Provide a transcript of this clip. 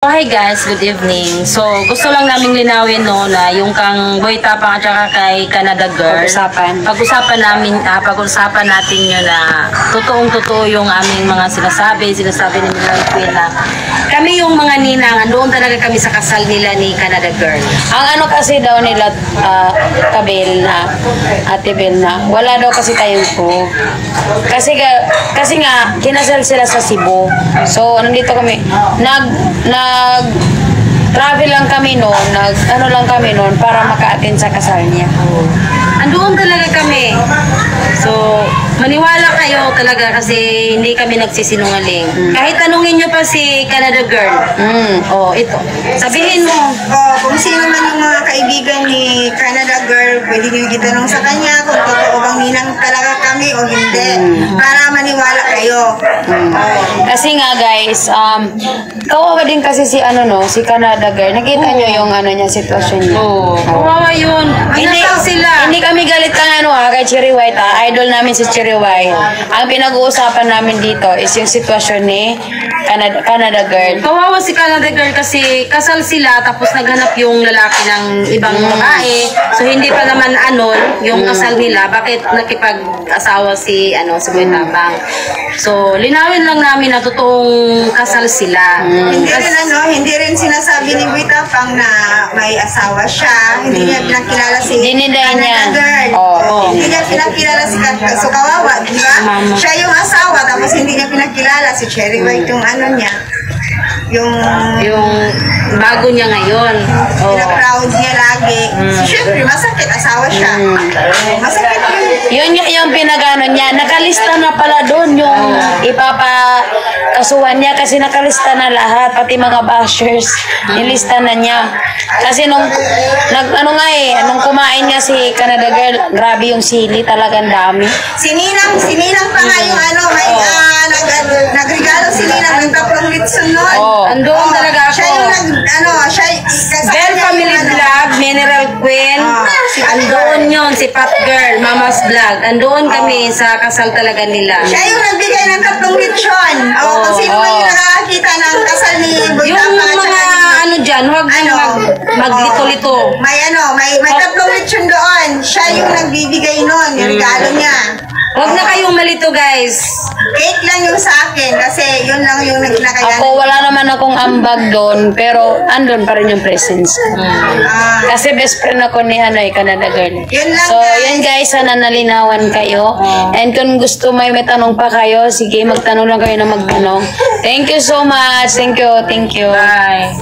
Hi guys, good evening. So, gusto lang naming linawin no na yung kang Boy Tapang at saka kay Canada Girl. Pag-usapan natin yun na totoong-totoo yung aming mga sinasabi ni Miller Queen na kami yung mga ninang, doon talaga kami sa kasal nila ni Canada Girl. Ang ano kasi daw nila, Kabel na, Ate Bel na, wala daw kasi tayong po. Kasi nga, kinasal sila sa Cebu. So, nandito kami, travel lang kami noon, para maka-attend sa kasal niya. Andoon talaga kami. So, maniwala kayo talaga kasi hindi kami nagsisinungaling. Kahit tanungin nyo pa si Canada Girl. Oh, ito. Sabihin mo. Kung sino man yung mga kaibigan ni Canada Girl, pwede nyo itanong sa kanya kung totoo bang ninang talaga kami o hindi. Para maniwala kayo. Kasi nga guys, kawawa din kasi si Canada Girl. Nakita nyo yung niya, sitwasyon niya. Kawawa yun. Hindi kami galit kay Cherry White. Idol namin si Cherry White. Ang pinag-uusapan namin dito is yung sitwasyon ni Canada Girl. Kawawa si Canada Girl kasi kasal sila tapos naghanap yung lalaki ng ibang babae. So hindi pa naman yung kasal nila. Bakit nakipag-asawa si Boy Tapang? So linawin lang namin na totoong kasal sila. Hindi rin sinasabi ni Boy Tapang na may asawa siya. Hindi niya pinakilala si Canada Girl. Hindi niya pinakilala si Canada. So kawawa, di ba? Siya yung asawa tapos hindi niya pinakilala si Cherry White yung niya. Yung bago niya ngayon. Pina-proud niya lagi. So, syempre, masakit. Asawa siya. Masakit yun. Yun yung pinagano niya. Nakalista na pala doon yung ipapakasuhan niya kasi nakalista na lahat. Pati mga bashers. Nilista na niya. Kasi nung kumain niya si Canada Girl, grabe yung sili. Talagang dami. Sininang pa nga yung nagregalo si Ninang ng tatlong litson nun. Andoon talaga ako. Siya yung Bell Family Vlog, Mineral Queen. Andoon yun, si Pat Girl, Mama's Vlog. Andoon kami sa kasal talaga nila. Siya yung nagbigay ng tatlong litson. Kung sino man yung nakakakita ng kasal ni Boy Tapang at saka dyan, huwag maglito-lito. May tatlong litson doon. Siya yung nagbibigay nun, yung regalo niya. Huwag na kayong malito, guys. Cake lang yung sa akin kasi yun lang yung nakayanan. Ako, wala naman akong ambag doon, pero andun pa rin yung presence. Kasi best friend ako ni Canada Girl. Yun lang, so, yun guys, sana nalinawan kayo. And kung gusto may tanong pa kayo, sige, magtanong lang kayo na magtanong. Thank you so much. Thank you. Bye.